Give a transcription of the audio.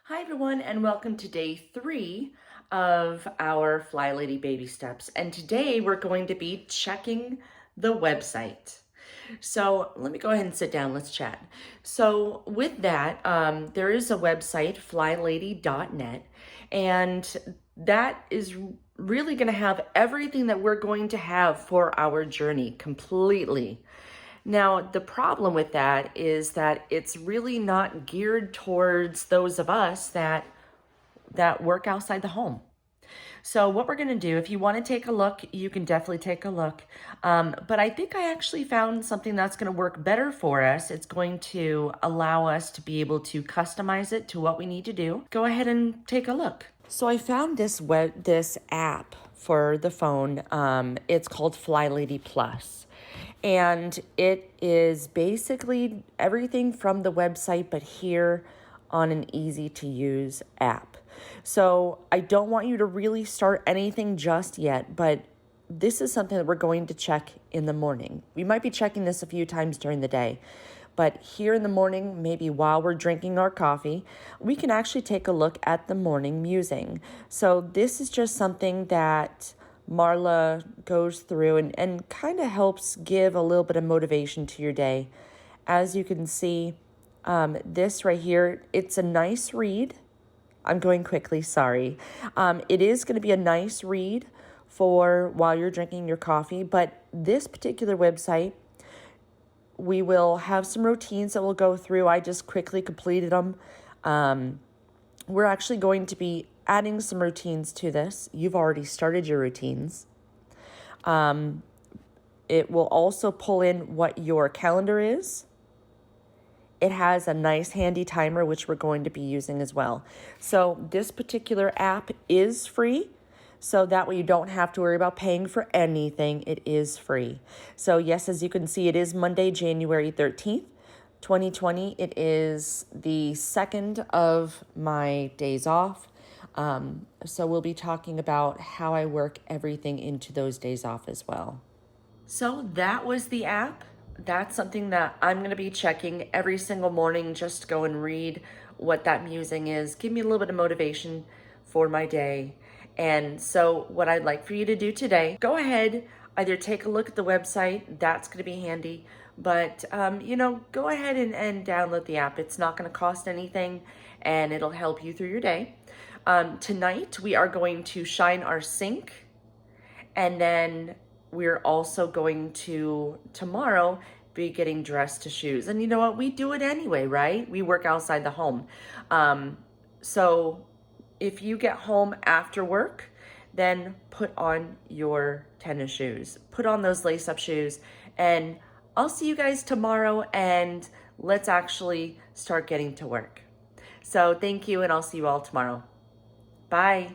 Hi everyone, and welcome to day 3 of our Flylady baby steps. And today we're going to be checking the website. So let me go ahead and sit down, let's chat. So with that, there is a website, flylady.net, and that is really going to have everything that we're going to have for our journey completely. Now, the problem with that is that it's really not geared towards those of us that work outside the home. So what we're going to do, if you want to take a look, you can definitely take a look. But I think I actually found something that's going to work better for us. It's going to allow us to be able to customize it to what we need to do. Go ahead and take a look. So I found this app for the phone. It's called Flylady Plus. And it is basically everything from the website, but here on an easy to use app. So I don't want you to really start anything just yet, but this is something that we're going to check in the morning. We might be checking this a few times during the day, but here in the morning, maybe while we're drinking our coffee, we can actually take a look at the morning musing. So this is just something that Marla goes through and kind of helps give a little bit of motivation to your day. As you can see, this right here, it's a nice read. I'm going quickly, sorry. It is going to be a nice read for while you're drinking your coffee, but this particular website, we will have some routines that we'll go through. I just quickly completed them. We're actually going to be adding some routines to this. You've already started your routines. It will also pull in what your calendar is. It has a nice handy timer, which we're going to be using as well. So this particular app is free. So that way you don't have to worry about paying for anything. It is free. So yes, as you can see, it is Monday, January 13th, 2020. It is the second of my days off. So we'll be talking about how I work everything into those days off as well. So that was the app. That's something that I'm going to be checking every single morning. Just go and read what that musing is. Give me a little bit of motivation for my day. And so what I'd like for you to do today, go ahead, either take a look at the website. That's going to be handy. But, go ahead and download the app. It's not going to cost anything, and it'll help you through your day. Tonight, we are going to shine our sink, and then we're also going to tomorrow be getting dressed to shoes. And you know what? We do it anyway, right? We work outside the home. So if you get home after work, then put on your tennis shoes, put on those lace-up shoes, and I'll see you guys tomorrow, and let's actually start getting to work. So thank you, and I'll see you all tomorrow. Bye.